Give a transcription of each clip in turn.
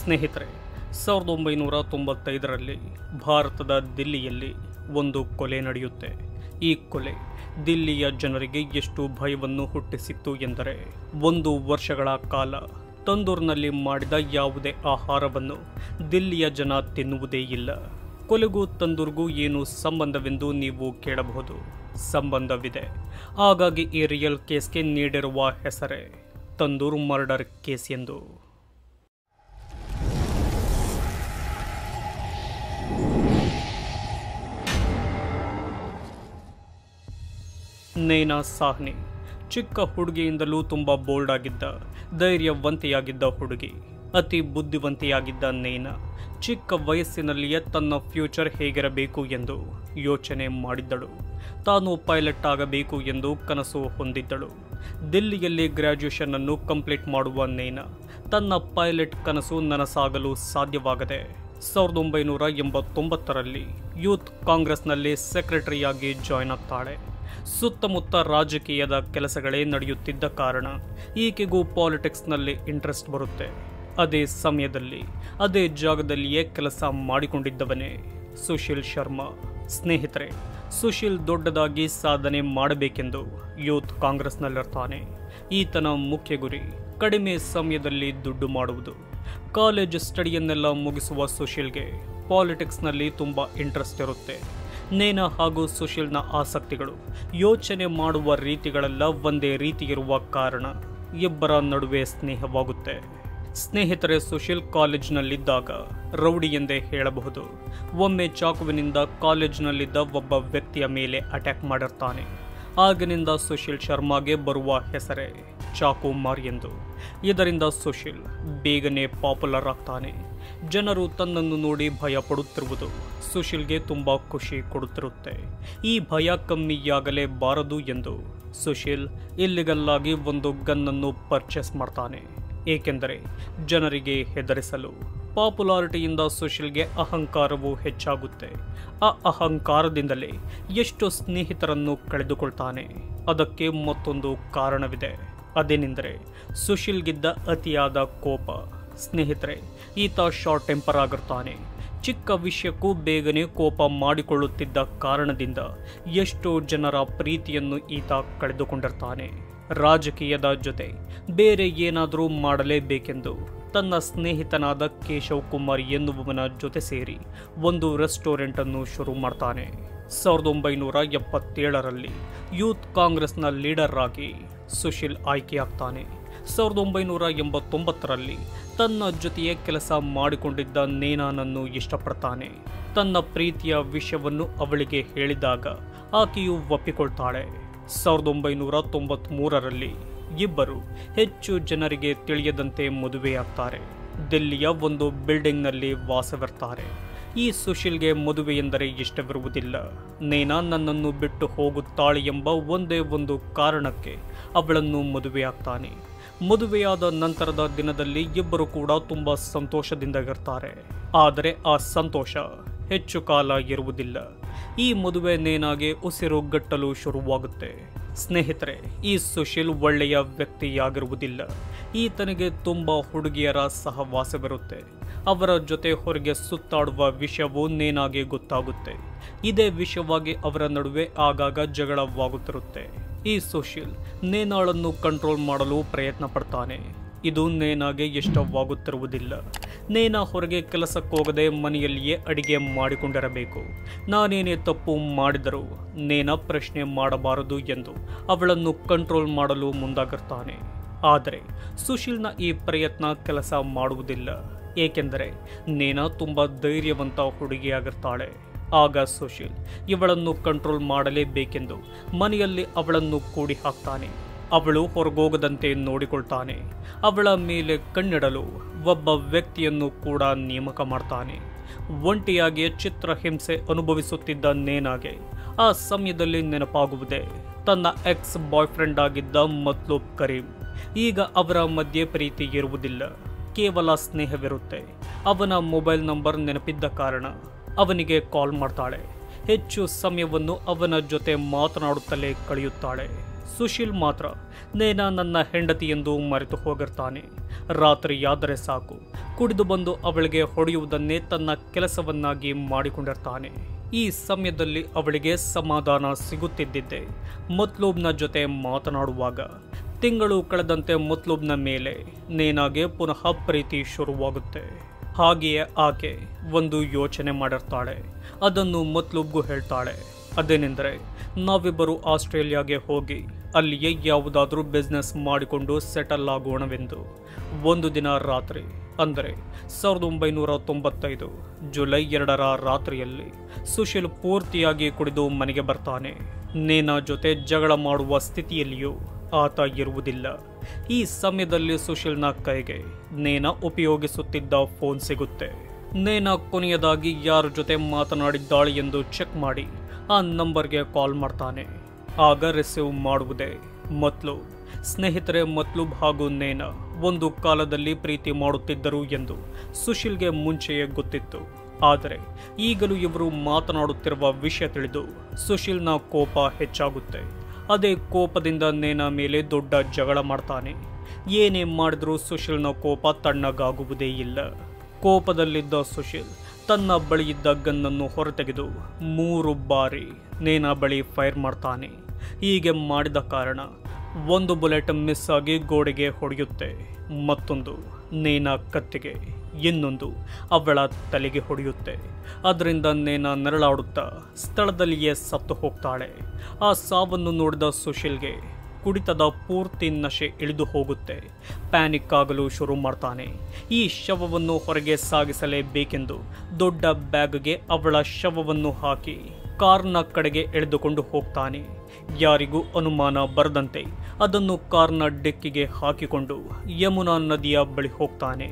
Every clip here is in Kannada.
ಸ್ನೇಹಿತರೆ, 1995ರಲ್ಲಿ ಭಾರತದ ದಿಲ್ಲಿಯಲ್ಲಿ ಒಂದು ಕೊಲೆ ನಡೆಯುತ್ತೆ. ಈ ಕೊಲೆ ದಿಲ್ಲಿಯ ಜನರಿಗೆ ಎಷ್ಟು ಭಯವನ್ನು ಹುಟ್ಟಿಸಿತ್ತು ಎಂದರೆ 1 ವರ್ಷಗಳ ಕಾಲ ತಂದೂರಿನಲ್ಲಿ ಮಾಡಿದ ಯಾವುದೇ ಆಹಾರವನ್ನು ದಿಲ್ಲಿಯ ಜನ ತಿನ್ನುವುದೇ ಇಲ್ಲ. ಕೊಲೆಗೂ ತಂದೂರಿಗೂ ಏನು ಸಂಬಂಧವೆಂದು ನೀವು ಕೇಳಬಹುದು. ಸಂಬಂಧವಿದೆ. ಹಾಗಾಗಿ ಈ ರಿಯಲ್ ಕೇಸ್ಗೆ ನೀಡಿರುವ ಹೆಸರೇ ತಂದೂರ್ ಮರ್ಡರ್ ಕೇಸ್ ಎಂದು. ನೈನಾ ಸಾಹ್ನಿ ಚಿಕ್ಕ ಹುಡುಗಿಯಿಂದಲೂ ತುಂಬ ಬೋಲ್ಡ್ ಆಗಿದ್ದ, ಧೈರ್ಯವಂತೆಯಾಗಿದ್ದ ಹುಡುಗಿ. ಅತಿ ಬುದ್ಧಿವಂತೆಯಾಗಿದ್ದ ನೈನಾ ಚಿಕ್ಕ ವಯಸ್ಸಿನಲ್ಲಿಯೇ ತನ್ನ ಫ್ಯೂಚರ್ ಹೇಗಿರಬೇಕು ಎಂದು ಯೋಚನೆ ಮಾಡಿದ್ದಳು. ತಾನು ಪೈಲಟ್ ಆಗಬೇಕು ಎಂದು ಕನಸು ಹೊಂದಿದ್ದಳು. ದಿಲ್ಲಿಯಲ್ಲಿ ಗ್ರ್ಯಾಜುಯೇಷನ್ ಅನ್ನು ಕಂಪ್ಲೀಟ್ ಮಾಡುವ ನೈನಾ ತನ್ನ ಪೈಲಟ್ ಕನಸು ನನಸಾಗಲು ಸಾಧ್ಯವಾಗದೆ 1989ರಲ್ಲಿ ಯೂತ್ ಕಾಂಗ್ರೆಸ್ನಲ್ಲಿ ಸೆಕ್ರೆಟರಿಯಾಗಿ ಜಾಯ್ನ್ ಆಗ್ತಾಳೆ. ಸುತ್ತಮುತ್ತ ರಾಜಕೀಯದ ಕೆಲಸಗಳೇ ನಡೆಯುತ್ತಿದ್ದ ಕಾರಣ ಈಕೆಗೂ ಪಾಲಿಟಿಕ್ಸ್ನಲ್ಲಿ ಇಂಟ್ರೆಸ್ಟ್ ಬರುತ್ತೆ. ಅದೇ ಸಮಯದಲ್ಲಿ ಅದೇ ಜಾಗದಲ್ಲಿಯೇ ಕೆಲಸ ಮಾಡಿಕೊಂಡಿದ್ದವನೇ ಸುಶೀಲ್ ಶರ್ಮಾ. ಸ್ನೇಹಿತರೆ, ಸುಶೀಲ್ ದೊಡ್ಡದಾಗಿ ಸಾಧನೆ ಮಾಡಬೇಕೆಂದು ಯೂತ್ ಕಾಂಗ್ರೆಸ್ನಲ್ಲಿರ್ತಾನೆ. ಈತನ ಮುಖ್ಯ ಗುರಿ ಕಡಿಮೆ ಸಮಯದಲ್ಲಿ ದುಡ್ಡು ಮಾಡುವುದು. ಕಾಲೇಜ್ ಸ್ಟಡಿಯನ್ನೆಲ್ಲ ಮುಗಿಸುವ ಸುಶೀಲ್ಗೆ ಪಾಲಿಟಿಕ್ಸ್ನಲ್ಲಿ ತುಂಬ ಇಂಟ್ರೆಸ್ಟ್ ಇರುತ್ತೆ. ನೈನಾ ಹಾಗೂ ಸುಶೀಲ್ನ ಆಸಕ್ತಿಗಳು, ಯೋಚನೆ ಮಾಡುವ ರೀತಿಗಳೆಲ್ಲ ಒಂದೇ ರೀತಿ ಇರುವ ಕಾರಣ ಇಬ್ಬರ ನಡುವೆ ಸ್ನೇಹವಾಗುತ್ತೆ. ಸ್ನೇಹಿತರೆ, ಸುಶೀಲ್ ಕಾಲೇಜ್ನಲ್ಲಿದ್ದಾಗ ರೌಡಿ ಎಂದೇ ಹೇಳಬಹುದು. ಒಮ್ಮೆ ಚಾಕುವಿನಿಂದ ಕಾಲೇಜ್ನಲ್ಲಿದ್ದ ಒಬ್ಬ ವ್ಯಕ್ತಿಯ ಮೇಲೆ ಅಟ್ಯಾಕ್ ಮಾಡಿರ್ತಾನೆ. ಆಗಿನಿಂದ ಸುಶೀಲ್ ಶರ್ಮಾಗೆ ಬರುವ ಹೆಸರೇ ಚಾಕು ಮಾರ್ ಎಂದು. ಇದರಿಂದ ಸುಶೀಲ್ ಬೇಗನೆ ಪಾಪ್ಯುಲರ್ ಆಗ್ತಾನೆ. ಜನರು ತನ್ನನ್ನು ನೋಡಿ ಭಯ ಪಡುತ್ತಿರುವುದು ಸುಶೀಲ್ಗೆ ತುಂಬ ಖುಷಿ ಕೊಡುತ್ತಿರುತ್ತೆ. ಈ ಭಯ ಕಮ್ಮಿಯಾಗಲೇಬಾರದು ಎಂದು ಸುಶೀಲ್ ಇಲ್ಲಿಗಲ್ಲಾಗಿ ಒಂದು ಗನ್ನನ್ನು ಪರ್ಚೇಸ್ ಮಾಡ್ತಾನೆ. ಏಕೆಂದರೆ ಜನರಿಗೆ ಹೆದರಿಸಲು. ಪಾಪ್ಯುಲಾರಿಟಿಯಿಂದ ಸುಶೀಲ್ಗೆ ಅಹಂಕಾರವು ಹೆಚ್ಚಾಗುತ್ತೆ. ಆ ಅಹಂಕಾರದಿಂದಲೇ ಎಷ್ಟು ಸ್ನೇಹಿತರನ್ನು ಕಳೆದುಕೊಳ್ತಾನೆ. ಅದಕ್ಕೆ ಮತ್ತೊಂದು ಕಾರಣವಿದೆ. ಅದೇನೆಂದರೆ ಸುಶೀಲ್ಗಿದ್ದ ಅತಿಯಾದ ಕೋಪ. ಸ್ನೇಹಿತರೆ, ಈತ ಶಾರ್ಟ್ ಟೆಂಪರ್ ಆಗಿರ್ತಾನೆ. ಚಿಕ್ಕ ವಿಷಯಕ್ಕೂ ಬೇಗನೆ ಕೋಪ ಮಾಡಿಕೊಳ್ಳುತ್ತಿದ್ದ ಕಾರಣದಿಂದ ಎಷ್ಟೋ ಜನರ ಪ್ರೀತಿಯನ್ನು ಈತ ಕಳೆದುಕೊಂಡಿರ್ತಾನೆ. ರಾಜಕೀಯದ ಜೊತೆ ಬೇರೆ ಏನಾದರೂ ಮಾಡಲೇಬೇಕೆಂದು ತನ್ನ ಸ್ನೇಹಿತನಾದ ಕೇಶವ್ ಕುಮಾರ್ ಎನ್ನುವವನ ಜೊತೆ ಸೇರಿ ಒಂದು ರೆಸ್ಟೋರೆಂಟ್ ಅನ್ನು ಶುರು ಮಾಡ್ತಾನೆ. 1977ರಲ್ಲಿ ಯೂತ್ ಕಾಂಗ್ರೆಸ್ನ ಲೀಡರ್ ಆಗಿ ಸುಶೀಲ್ ಆಯ್ಕೆಯಾಗ್ತಾನೆ. 1989ರಲ್ಲಿ ತನ್ನ ಜೊತೆಯೇ ಕೆಲಸ ಮಾಡಿಕೊಂಡಿದ್ದ ನೈನಾನನ್ನು ಇಷ್ಟಪಡ್ತಾನೆ. ತನ್ನ ಪ್ರೀತಿಯ ವಿಷಯವನ್ನು ಅವಳಿಗೆ ಹೇಳಿದಾಗ ಆಕೆಯು ಒಪ್ಪಿಕೊಳ್ತಾಳೆ. 1993ರಲ್ಲಿ ಇಬ್ಬರು ಹೆಚ್ಚು ಜನರಿಗೆ ತಿಳಿಯದಂತೆ ಮದುವೆಯಾಗ್ತಾರೆ. ದಿಲ್ಲಿಯ ಒಂದು ಬಿಲ್ಡಿಂಗ್ನಲ್ಲಿ ವಾಸವಿರ್ತಾರೆ. ಈ ಸುಶೀಲ್ಗೆ ಮದುವೆ ಎಂದರೆ ಇಷ್ಟವಿರುವುದಿಲ್ಲ. ನೈನಾ ನನ್ನನ್ನು ಬಿಟ್ಟು ಹೋಗುತ್ತಾಳೆ ಎಂಬ ಒಂದೇ ಒಂದು ಕಾರಣಕ್ಕೆ ಅವಳನ್ನು ಮದುವೆಯಾಗ್ತಾನೆ. ಮದುವೆಯಾದ ನಂತರದ ದಿನದಲ್ಲಿ ಇಬ್ಬರು ಕೂಡ ತುಂಬ ಸಂತೋಷದಿಂದ ಇರ್ತಾರೆ. ಆದರೆ ಆ ಸಂತೋಷ ಹೆಚ್ಚು ಕಾಲ ಇರುವುದಿಲ್ಲ. ಈ ಮದುವೆ ನೈನಾಗೆ ಉಸಿರುಗಟ್ಟಲು ಶುರುವಾಗುತ್ತೆ. ಸ್ನೇಹಿತರೆ, ಈ ಸುಶೀಲ್ ಒಳ್ಳೆಯ ವ್ಯಕ್ತಿಯಾಗಿರುವುದಿಲ್ಲ. ಈತನಿಗೆ ತುಂಬ ಹುಡುಗಿಯರ ಸಹವಾಸವಿರುತ್ತೆ. ಅವರ ಜೊತೆ ಹೊರಗೆ ಸುತ್ತಾಡುವ ವಿಷಯವು ನೈನಾಗೆ ಗೊತ್ತಾಗುತ್ತೆ. ಇದೇ ವಿಷಯವಾಗಿ ಅವರ ನಡುವೆ ಆಗಾಗ ಜಗಳವಾಗುತ್ತಿರುತ್ತೆ. ಈ ಸುಶೀಲ್ ನೈನಾಳನ್ನು ಕಂಟ್ರೋಲ್ ಮಾಡಲು ಪ್ರಯತ್ನ ಪಡ್ತಾನೆ. ಇದು ನೈನಾಗೆ ಇಷ್ಟವಾಗುತ್ತಿರುವುದಿಲ್ಲ. ನೈನಾ ಹೊರಗೆ ಕೆಲಸಕ್ಕೋಗದೆ ಮನೆಯಲ್ಲಿಯೇ ಅಡಿಗೆ ಮಾಡಿಕೊಂಡಿರಬೇಕು. ನಾನೇನೇ ತಪ್ಪು ಮಾಡಿದರೂ ನೈನಾ ಪ್ರಶ್ನೆ ಮಾಡಬಾರದು ಎಂದು ಅವಳನ್ನು ಕಂಟ್ರೋಲ್ ಮಾಡಲು ಮುಂದಾಗಿರ್ತಾನೆ. ಆದರೆ ಸುಶೀಲ್ನ ಈ ಪ್ರಯತ್ನ ಕೆಲಸ ಮಾಡುವುದಿಲ್ಲ. ಏಕೆಂದರೆ ನೈನಾ ತುಂಬ ಧೈರ್ಯವಂತ ಹುಡುಗಿಯಾಗಿರ್ತಾಳೆ. ಆಗ ಸುಶೀಲ್ ಇವಳನ್ನು ಕಂಟ್ರೋಲ್ ಮಾಡಲೇಬೇಕೆಂದು ಮನೆಯಲ್ಲಿ ಅವಳನ್ನು ಕೂಡಿ ಹಾಕ್ತಾನೆ. ಅವಳು ಹೊರಗೋಗದಂತೆ ನೋಡಿಕೊಳ್ತಾನೆ. ಅವಳ ಮೇಲೆ ಕಣ್ಣಿಡಲು ಒಬ್ಬ ವ್ಯಕ್ತಿಯನ್ನು ಕೂಡ ನೇಮಕ ಮಾಡ್ತಾನೆ. ಒಂಟಿಯಾಗಿ ಚಿತ್ರಹಿಂಸೆ ಅನುಭವಿಸುತ್ತಿದ್ದ ನೈನಾಗೆ ಆ ಸಮಯದಲ್ಲಿ ನೆನಪಾಗುವುದೇ ತನ್ನ ಎಕ್ಸ್ ಬಾಯ್ ಫ್ರೆಂಡ್ ಆಗಿದ್ದ ಮತ್ಲೂಬ್ ಕರೀಂ. ಈಗ ಅವರ ಮಧ್ಯೆ ಪ್ರೀತಿ ಇರುವುದಿಲ್ಲ, ಕೇವಲ ಸ್ನೇಹವಿರುತ್ತೆ. ಅವನ ಮೊಬೈಲ್ ನಂಬರ್ ನೆನಪಿದ್ದ ಕಾರಣ ಅವನಿಗೆ ಕಾಲ್ ಮಾಡ್ತಾಳೆ. ಹೆಚ್ಚು ಸಮಯವನ್ನು ಅವನ ಜೊತೆ ಮಾತನಾಡುತ್ತಲೇ ಕಳೆಯುತ್ತಾಳೆ. ಸುಶೀಲ್ ಮಾತ್ರ ನೇನಾ ನನ್ನ ಹೆಂಡತಿ ಎಂದು ಮರೆತು ಹೋಗಿರ್ತಾನೆ. ರಾತ್ರಿಯಾದರೆ ಸಾಕು ಕುಡಿದು ಬಂದು ಅವಳಿಗೆ ಹೊಡೆಯುವುದನ್ನೇ ತನ್ನ ಕೆಲಸವನ್ನಾಗಿ ಮಾಡಿಕೊಂಡಿರ್ತಾನೆ. ಈ ಸಮಯದಲ್ಲಿ ಅವಳಿಗೆ ಸಮಾಧಾನ ಸಿಗುತ್ತಿದ್ದಿದ್ದೆ ಮತ್ಲೂಬ್ನ ಜೊತೆ ಮಾತನಾಡುವಾಗ. ತಿಂಗಳು ಕಳೆದಂತೆ ಮತ್ಲೂಬ್ನ ಮೇಲೆ ನೇನಾಗೆ ಪುನಃ ಪ್ರೀತಿ ಶುರುವಾಗುತ್ತೆ. ಹಾಗೆಯೇ ಆಕೆ ಒಂದು ಯೋಚನೆ ಮಾಡಿರ್ತಾಳೆ. ಅದನ್ನು ಮತ್ಲೂಬ್ಗೂ ಹೇಳ್ತಾಳೆ. ಅದೇನೆಂದರೆ, ನಾವಿಬ್ಬರು ಆಸ್ಟ್ರೇಲಿಯಾಗೆ ಹೋಗಿ ಅಲ್ಲಿಯೇ ಯಾವುದಾದ್ರೂ ಬಿಸ್ನೆಸ್ ಮಾಡಿಕೊಂಡು ಸೆಟಲ್ ಆಗೋಣವೆಂದು. ಒಂದು ದಿನ ರಾತ್ರಿ, ಅಂದರೆ 1995 ಜುಲೈ 2ರ ರಾತ್ರಿಯಲ್ಲಿ ಸುಶೀಲ್ ಪೂರ್ತಿಯಾಗಿ ಕುಡಿದು ಮನೆಗೆ ಬರ್ತಾನೆ. ನೇನಾ ಜೊತೆ ಜಗಳ ಮಾಡುವ ಸ್ಥಿತಿಯಲ್ಲಿಯೂ ಆತ ಇರುವುದಿಲ್ಲ. ಈ ಸಮಯದಲ್ಲಿ ಸುಶೀಲ್ನ ಕೈಗೆ ನೇನಾ ಉಪಯೋಗಿಸುತ್ತಿದ್ದ ಫೋನ್ ಸಿಗುತ್ತೆ. ನೇನಾ ಕೊನೆಯದಾಗಿ ಯಾರ ಜೊತೆ ಮಾತನಾಡಿದ್ದಾಳೆ ಎಂದು ಚೆಕ್ ಮಾಡಿ ಆ ನಂಬರ್ಗೆ ಕಾಲ್ ಮಾಡ್ತಾನೆ. ಆಗ ರಿಸೀವ್ ಮಾಡುವುದೇ ಮತ್ಲೂಬ್. ಸ್ನೇಹಿತರೆ, ಮತ್ಲೂಬ್ ಹಾಗೂ ನೇನಾ ಒಂದು ಕಾಲದಲ್ಲಿ ಪ್ರೀತಿ ಮಾಡುತ್ತಿದ್ದರು ಎಂದು ಸುಶೀಲ್ಗೆ ಮುಂಚೆಯೇ ಗೊತ್ತಿತ್ತು. ಆದರೆ ಈಗಲೂ ಇವರು ಮಾತನಾಡುತ್ತಿರುವ ವಿಷಯ ತಿಳಿದು ಸುಶೀಲ್ನ ಕೋಪ ಹೆಚ್ಚಾಗುತ್ತೆ. ಅದೇ ಕೋಪದಿಂದ ನೇನಾ ಮೇಲೆ ದೊಡ್ಡ ಜಗಳ ಮಾಡ್ತಾನೆ. ಏನೇ ಮಾಡಿದ್ರೂ ಸುಶೀಲ್ನ ಕೋಪ ತಣ್ಣಗಾಗುವುದೇ ಇಲ್ಲ. ಕೋಪದಲ್ಲಿದ್ದ ಸುಶೀಲ್ ತನ್ನ ಬಳಿಯಿದ್ದ ಗನ್ನನ್ನು ಹೊರತೆಗೆದು 3 ಬಾರಿ ನೇನಾ ಬಳಿ ಫೈರ್ ಮಾಡ್ತಾನೆ. ಹೀಗೆ ಮಾಡಿದ ಕಾರಣ ಒಂದು ಬುಲೆಟ್ ಮಿಸ್ ಆಗಿ ಗೋಡೆಗೆ ಹೊಡೆಯುತ್ತೆ. ಮತ್ತೊಂದು ನೇನಾ ಕತ್ತಿಗೆ, ಇನ್ನೊಂದು ಅವಳ ತಲೆಗೆ ಹೊಡೆಯುತ್ತೆ. ಅದರಿಂದ ನೇನಾ ನರಳಾಡುತ್ತಾ ಸ್ಥಳದಲ್ಲಿಯೇ ಸತ್ತು ಹೋಗ್ತಾಳೆ. ಆ ಸಾವನ್ನು ನೋಡಿದ ಸುಶೀಲ್ಗೆ ಕುಡಿತದ ಪೂರ್ತಿ ನಶೆ ಇಳಿದು ಹೋಗುತ್ತೆ. ಪ್ಯಾನಿಕ್ ಆಗಲು ಶುರು ಮಾಡ್ತಾನೆ. ಈ ಶವವನ್ನು ಹೊರಗೆ ಸಾಗಿಸಲೇಬೇಕೆಂದು ದೊಡ್ಡ ಬ್ಯಾಗ್ಗೆ ಅವಳ ಶವವನ್ನು ಹಾಕಿ ಕಾರ್ನ ಕಡೆಗೆ ಎಳೆದುಕೊಂಡು ಹೋಗ್ತಾನೆ. ಯಾರಿಗೂ ಅನುಮಾನ ಬರದಂತೆ ಅದನ್ನು ಕಾರ್ನ ಡಿಕ್ಕಿಗೆ ಹಾಕಿಕೊಂಡು ಯಮುನಾ ನದಿಯ ಬಳಿ ಹೋಗ್ತಾನೆ.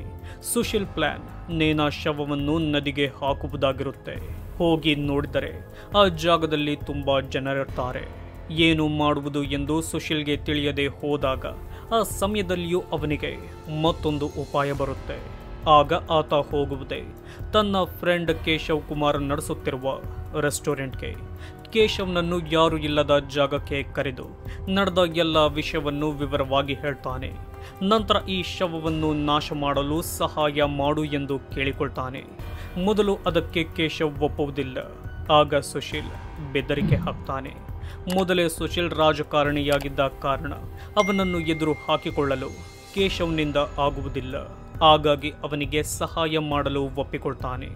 ಸುಶೀಲ್ ಪ್ಲಾನ್ ನೇನಾ ಶವವನ್ನು ನದಿಗೆ ಹಾಕುವುದಾಗಿರುತ್ತೆ. ಹೋಗಿ ನೋಡಿದರೆ ಆ ಜಾಗದಲ್ಲಿ ತುಂಬಾ ಜನರಿರ್ತಾರೆ. ಏನು ಮಾಡುವುದು ಎಂದು ಸುಶೀಲ್ಗೆ ತಿಳಿಯದೆ ಹೋದಾಗ ಆ ಸಮಯದಲ್ಲಿಯೂ ಅವನಿಗೆ ಮತ್ತೊಂದು ಉಪಾಯ ಬರುತ್ತೆ. ಆಗ ಆತ ಹೋಗುವುದೇ ತನ್ನ ಫ್ರೆಂಡ್ ಕೇಶವ್ ಕುಮಾರ್ ನಡೆಸುತ್ತಿರುವ ರೆಸ್ಟೋರೆಂಟ್ಗೆ. ಕೇಶವ್ನನ್ನು ಯಾರು ಇಲ್ಲದ ಜಾಗಕ್ಕೆ ಕರೆದು ನಡೆದ ಎಲ್ಲ ವಿಷಯವನ್ನು ವಿವರವಾಗಿ ಹೇಳ್ತಾನೆ. ನಂತರ ಈ ಶವವನ್ನು ನಾಶ ಮಾಡಲು ಸಹಾಯ ಮಾಡು ಎಂದು ಕೇಳಿಕೊಳ್ತಾನೆ. ಮೊದಲು ಅದಕ್ಕೆ ಕೇಶವ್ ಒಪ್ಪುವುದಿಲ್ಲ. ಆಗ ಸುಶೀಲ್ ಬೆದರಿಕೆ ಹಾಕ್ತಾನೆ. ಮೊದಲೇ ಸುಶೀಲ್ ರಾಜಕಾರಣಿಯಾಗಿದ್ದ ಕಾರಣ ಅವನನ್ನು ಎದುರು ಹಾಕಿಕೊಳ್ಳಲು ಕೇಶವ್ನಿಂದ ಆಗುವುದಿಲ್ಲ. ಹಾಗಾಗಿ ಅವನಿಗೆ ಸಹಾಯ ಮಾಡಲು ಒಪ್ಪಿಕೊಳ್ತಾನೆ.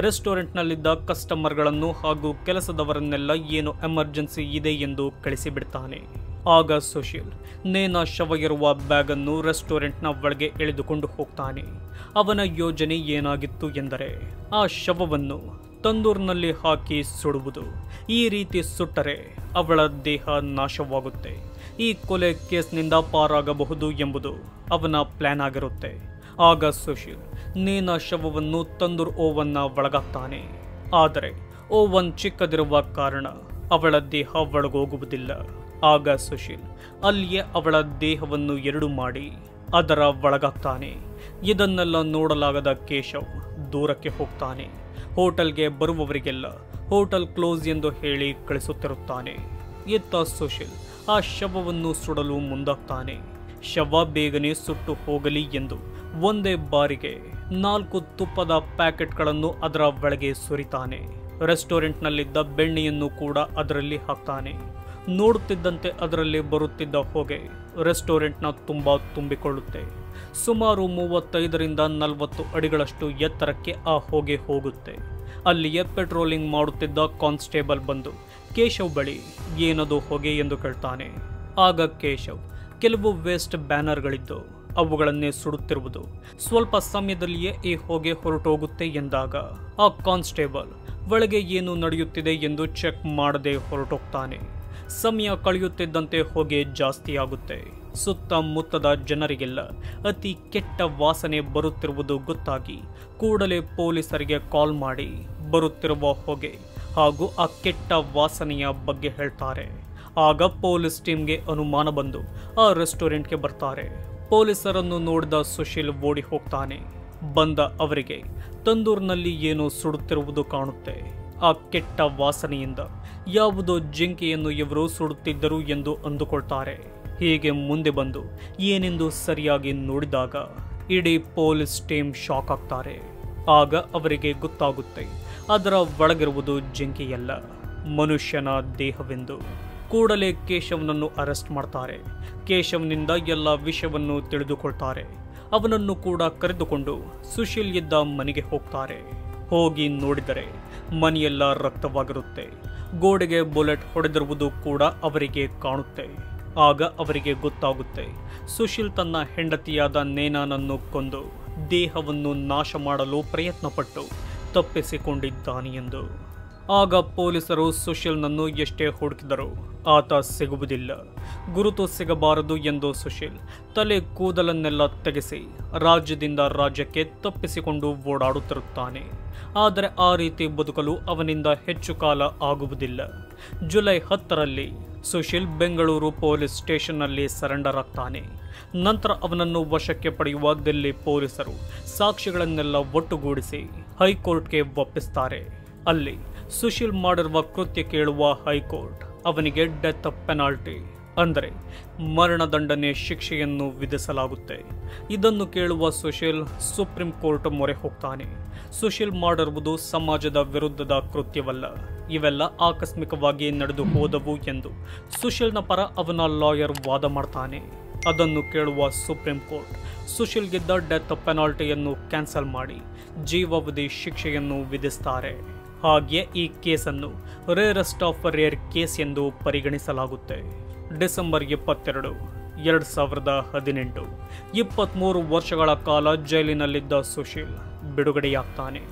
ರೆಸ್ಟೋರೆಂಟ್ನಲ್ಲಿದ್ದ ಕಸ್ಟಮರ್ಗಳನ್ನು ಹಾಗೂ ಕೆಲಸದವರನ್ನೆಲ್ಲ ಏನು ಎಮರ್ಜೆನ್ಸಿ ಇದೆ ಎಂದು ಕಳಿಸಿಬಿಡ್ತಾನೆ. ಆಗ ಸುಶೀಲ್ ನೇನಾ ಶವ ಇರುವ ಬ್ಯಾಗನ್ನು ರೆಸ್ಟೋರೆಂಟ್ನ ಒಳಗೆ ಎಳೆದುಕೊಂಡು ಹೋಗ್ತಾನೆ. ಅವನ ಯೋಜನೆ ಏನಾಗಿತ್ತು ಎಂದರೆ ಆ ಶವವನ್ನು ತಂದೂರಿನಲ್ಲಿ ಹಾಕಿ ಸುಡುವುದು. ಈ ರೀತಿ ಸುಟ್ಟರೆ ಅವಳ ದೇಹ ನಾಶವಾಗುತ್ತೆ. ಈ ಕೊಲೆ ಕೇಸ್ನಿಂದ ಪಾರಾಗಬಹುದು ಎಂಬುದು ಅವನ ಪ್ಲಾನ್ ಆಗಿರುತ್ತೆ. ಆಗ ಸುಶೀಲ್ ನೇನಾ ಶವವನ್ನು ತಂದೂರ್ ಓವನ್ನ ಒಳಗಾಗ್ತಾನೆ. ಆದರೆ ಓವನ್ ಚಿಕ್ಕದಿರುವ ಕಾರಣ ಅವಳ ದೇಹ ಒಳಗೋಗುವುದಿಲ್ಲ. ಆಗ ಸುಶೀಲ್ ಅಲ್ಲಿಯೇ ಅವಳ ದೇಹವನ್ನು 2 ಮಾಡಿ ಅದರ ಒಳಗಾಗ್ತಾನೆ. ಇದನ್ನೆಲ್ಲ ನೋಡಲಾಗದ ಕೇಶವ್ ದೂರಕ್ಕೆ ಹೋಗ್ತಾನೆ. ಹೋಟೆಲ್ಗೆ ಬರುವವರಿಗೆಲ್ಲ ಹೋಟೆಲ್ ಕ್ಲೋಸ್ ಎಂದು ಹೇಳಿ ಕಳಿಸುತ್ತಿರುತ್ತಾನೆ. ಇತ್ತ ಸುಶೀಲ್ ಆ ಶವವನ್ನು ಸುಡಲು ಮುಂದಾಗ್ತಾನೆ. ಶವ ಬೇಗನೆ ಸುಟ್ಟು ಹೋಗಲಿ ಎಂದು ಒಂದೇ ಬಾರಿಗೆ 4 ತುಪ್ಪದ ಪ್ಯಾಕೆಟ್ಗಳನ್ನು ಅದರ ಒಳಗೆ ಸುರಿತಾನೆ. ರೆಸ್ಟೋರೆಂಟ್ನಲ್ಲಿದ್ದ ಬೆಣ್ಣೆಯನ್ನು ಕೂಡ ಅದರಲ್ಲಿ ಹಾಕ್ತಾನೆ. ನೋಡುತ್ತಿದ್ದಂತೆ ಅದರಲ್ಲಿ ಬರುತ್ತಿದ್ದ ಹೊಗೆ ರೆಸ್ಟೋರೆಂಟ್ನ ತುಂಬ ತುಂಬಿಕೊಳ್ಳುತ್ತೆ. ಸುಮಾರು 35ರಿಂದ 40 ಅಡಿಗಳಷ್ಟು ಎತ್ತರಕ್ಕೆ ಆ ಹೊಗೆ ಹೋಗುತ್ತೆ. ಅಲ್ಲಿಯೇ ಪೆಟ್ರೋಲಿಂಗ್ ಮಾಡುತ್ತಿದ್ದ ಕಾನ್ಸ್ಟೇಬಲ್ ಬಂದು ಕೇಶವ್ ಬಳಿ ಏನದು ಹೊಗೆ ಎಂದು ಕೇಳ್ತಾನೆ. ಆಗ ಕೇಶವ್ ಕೆಲವು ವೇಸ್ಟ್ ಬ್ಯಾನರ್ಗಳಿದ್ದು ಅವುಗಳನ್ನೇ ಸುಡುತ್ತಿರುವುದು. ಸ್ವಲ್ಪ ಸಮಯದಲ್ಲಿಯೇ ಈ ಹೊಗೆ ಹೊರಟೋಗುತ್ತೆ ಎಂದಾಗ ಆ ಕಾನ್ಸ್ಟೇಬಲ್ ಒಳಗೆ ಏನು ನಡೆಯುತ್ತಿದೆ ಎಂದು ಚೆಕ್ ಮಾಡದೆ ಹೊರಟೋಗ್ತಾನೆ. ಸಮಯ ಕಳೆಯುತ್ತಿದ್ದಂತೆ ಹೊಗೆ ಜಾಸ್ತಿಯಾಗುತ್ತೆ. ಸುತ್ತಮುತ್ತದ ಜನರಿಗೆಲ್ಲ ಅತಿ ಕೆಟ್ಟ ವಾಸನೆ ಬರುತ್ತಿರುವುದು ಗೊತ್ತಾಗಿ ಕೂಡಲೇ ಪೊಲೀಸರಿಗೆ ಕಾಲ್ ಮಾಡಿ ಬರುತ್ತಿರುವ ಹೊಗೆ ಹಾಗೂ ಆ ಕೆಟ್ಟ ವಾಸನೆಯ ಬಗ್ಗೆ ಹೇಳ್ತಾರೆ. ಆಗ ಪೊಲೀಸ್ ಟೀಮ್ಗೆ ಅನುಮಾನ ಬಂದು ಆ ರೆಸ್ಟೋರೆಂಟ್ಗೆ ಬರ್ತಾರೆ. ಪೊಲೀಸರನ್ನು ನೋಡಿದ ಸುಶೀಲ್ ಓಡಿ ಹೋಗ್ತಾನೆ. ಬಂದ ಅವರಿಗೆ ತಂದೂರಿನಲ್ಲಿ ಏನೋ ಸುಡುತ್ತಿರುವುದು ಕಾಣುತ್ತೆ. ಆ ಕೆಟ್ಟ ವಾಸನೆಯಿಂದ ಯಾವುದೋ ಜಿಂಕೆಯನ್ನು ಇವರು ಸುಡುತ್ತಿದ್ದರು ಎಂದು ಅಂದುಕೊಳ್ತಾರೆ. ಹೀಗೆ ಮುಂದೆ ಬಂದು ಏನೆಂದು ಸರಿಯಾಗಿ ನೋಡಿದಾಗ ಇಡೀ ಪೊಲೀಸ್ ಟೀಮ್ ಶಾಕ್ ಆಗ್ತಾರೆ. ಆಗ ಅವರಿಗೆ ಗೊತ್ತಾಗುತ್ತೆ ಅದರ ಒಳಗಿರುವುದು ಜಿಂಕೆಯಲ್ಲ, ಮನುಷ್ಯನ ದೇಹವೆಂದು. ಕೂಡಲೇ ಕೇಶವನನ್ನು ಅರೆಸ್ಟ್ ಮಾಡ್ತಾರೆ. ಕೇಶವನಿಂದ ಎಲ್ಲ ವಿಷಯವನ್ನು ತಿಳಿದುಕೊಳ್ತಾರೆ. ಅವನನ್ನು ಕೂಡ ಕರೆದುಕೊಂಡು ಸುಶೀಲ್ ಇದ್ದ ಮನೆಗೆ ಹೋಗ್ತಾರೆ. ಹೋಗಿ ನೋಡಿದರೆ ಮನೆಯೆಲ್ಲ ರಕ್ತವಾಗಿರುತ್ತೆ. ಗೋಡೆಗೆ ಬುಲೆಟ್ ಹೊಡೆದಿರುವುದು ಕೂಡ ಅವರಿಗೆ ಕಾಣುತ್ತೆ. ಆಗ ಅವರಿಗೆ ಗೊತ್ತಾಗುತ್ತೆ ಸುಶೀಲ್ ತನ್ನ ಹೆಂಡತಿಯಾದ ನೇನಾನನ್ನು ಕೊಂದು ದೇಹವನ್ನು ನಾಶ ಮಾಡಲು ಪ್ರಯತ್ನಪಟ್ಟು ತಪ್ಪಿಸಿಕೊಂಡಿದ್ದಾನೆ ಎಂದು. ಆಗ ಪೊಲೀಸರು ಸುಶೀಲ್ನನ್ನು ಎಷ್ಟೇ ಹುಡುಕಿದರೂ ಆತ ಸಿಗುವುದಿಲ್ಲ. ಗುರುತು ಸಿಗಬಾರದು ಎಂದು ಸುಶೀಲ್ ತಲೆ ಕೂದಲನ್ನೆಲ್ಲ ತೆಗೆಸಿ ರಾಜ್ಯದಿಂದ ರಾಜ್ಯಕ್ಕೆ ತಪ್ಪಿಸಿಕೊಂಡು ಓಡಾಡುತ್ತಿರುತ್ತಾನೆ. ಆದರೆ ಆ ರೀತಿ ಬದುಕಲು ಅವನಿಂದ ಹೆಚ್ಚು ಕಾಲ ಆಗುವುದಿಲ್ಲ. ಜುಲೈ 10ರಲ್ಲಿ ಸುಶೀಲ್ ಬೆಂಗಳೂರು ಪೊಲೀಸ್ ಸ್ಟೇಷನ್ನಲ್ಲಿ ಸರೆಂಡರ್ ಆಗ್ತಾನೆ. ನಂತರ ಅವನನ್ನು ವಶಕ್ಕೆ ಪಡೆಯುವ ದಿಲ್ಲಿ ಪೊಲೀಸರು ಸಾಕ್ಷಿಗಳನ್ನೆಲ್ಲ ಒಟ್ಟುಗೂಡಿಸಿ ಹೈಕೋರ್ಟ್ಗೆ ಒಪ್ಪಿಸ್ತಾರೆ. ಅಲ್ಲಿ ಸುಶೀಲ್ ಮಾಡಿರುವ ಕೃತ್ಯ ಕೇಳುವ ಹೈಕೋರ್ಟ್ ಅವನಿಗೆ ಡೆತ್ ಪೆನಾಲ್ಟಿ ಅಂದರೆ ಮರಣದಂಡನೆ ಶಿಕ್ಷೆಯನ್ನು ವಿಧಿಸಲಾಗುತ್ತೆ. ಇದನ್ನು ಕೇಳುವ ಸುಶೀಲ್ ಸುಪ್ರೀಂ ಕೋರ್ಟ್ ಮೊರೆ ಹೋಗ್ತಾನೆ. ಸುಶೀಲ್ ಮಾಡಿರುವುದು ಸಮಾಜದ ವಿರುದ್ಧದ ಕೃತ್ಯವಲ್ಲ, ಇವೆಲ್ಲ ಆಕಸ್ಮಿಕವಾಗಿ ನಡೆದು ಹೋದವು ಎಂದು ಸುಶೀಲ್ನ ಪರ ಅವನ ಲಾಯರ್ ವಾದ ಮಾಡ್ತಾನೆ. ಅದನ್ನು ಕೇಳುವ ಸುಪ್ರೀಂ ಕೋರ್ಟ್ ಸುಶೀಲ್ಗಿದ್ದ ಡೆತ್ ಪೆನಾಲ್ಟಿಯನ್ನು ಕ್ಯಾನ್ಸಲ್ ಮಾಡಿ ಜೀವಾವಧಿ ಶಿಕ್ಷೆಯನ್ನು ವಿಧಿಸ್ತಾರೆ. ಹಾಗೆಯೇ ಈ ಕೇಸನ್ನು ರೇರೆಸ್ಟ್ ಆಫ್ ರೇರ್ ಕೇಸ್ ಎಂದು ಪರಿಗಣಿಸಲಾಗುತ್ತೆ. ಡಿಸೆಂಬರ್ 22, 2018 23 ವರ್ಷಗಳ ಕಾಲ ಜೈಲಿನಲ್ಲಿದ್ದ ಸುಶೀಲ್ ಬಿಡುಗಡೆಯಾಗ್ತಾನೆ.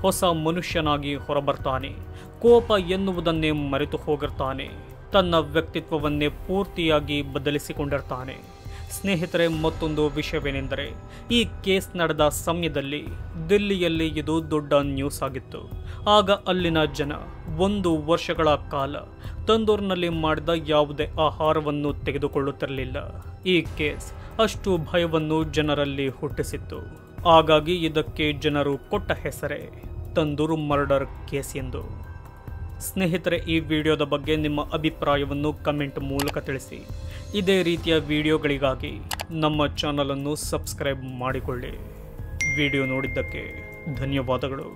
ಹೊಸ ಮನುಷ್ಯನಾಗಿ ಹೊರಬರ್ತಾನೆ. ಕೋಪ ಎನ್ನುವುದನ್ನೇ ಮರೆತು ಹೋಗಿರ್ತಾನೆ. ತನ್ನ ವ್ಯಕ್ತಿತ್ವವನ್ನೇ ಪೂರ್ತಿಯಾಗಿ ಬದಲಿಸಿಕೊಂಡಿರ್ತಾನೆ. ಸ್ನೇಹಿತರೆ, ಮತ್ತೊಂದು ವಿಷಯವೇನೆಂದರೆ ಈ ಕೇಸ್ ನಡೆದ ಸಮಯದಲ್ಲಿ ದಿಲ್ಲಿಯಲ್ಲಿ ಇದು ದೊಡ್ಡ ನ್ಯೂಸ್ ಆಗಿತ್ತು. ಆಗ ಅಲ್ಲಿನ ಜನ 1 ವರ್ಷಗಳ ಕಾಲ ತಂದೂರಿನಲ್ಲಿ ಮಾಡಿದ ಯಾವುದೇ ಆಹಾರವನ್ನು ತೆಗೆದುಕೊಳ್ಳುತ್ತಿರಲಿಲ್ಲ. ಈ ಕೇಸ್ ಅಷ್ಟು ಭಯವನ್ನು ಜನರಲ್ಲಿ ಹುಟ್ಟಿಸಿತ್ತು. ಹಾಗಾಗಿ ಇದಕ್ಕೆ ಜನರು ಕೊಟ್ಟ ಹೆಸರೇ ತಂದೂರು ಮರ್ಡರ್ ಕೇಸ್ ಎಂದು. ಸ್ನೇಹಿತರೆ, ಈ ವಿಡಿಯೋದ ಬಗ್ಗೆ ನಿಮ್ಮ ಅಭಿಪ್ರಾಯವನ್ನು ಕಮೆಂಟ್ ಮೂಲಕ ತಿಳಿಸಿ. ಇದೇ ರೀತಿಯ ವಿಡಿಯೋಗಳಿಗಾಗಿ ನಮ್ಮ ಚಾನಲನ್ನು ಸಬ್ಸ್ಕ್ರೈಬ್ ಮಾಡಿಕೊಳ್ಳಿ. ವಿಡಿಯೋ ನೋಡಿದ್ದಕ್ಕೆ ಧನ್ಯವಾದಗಳು.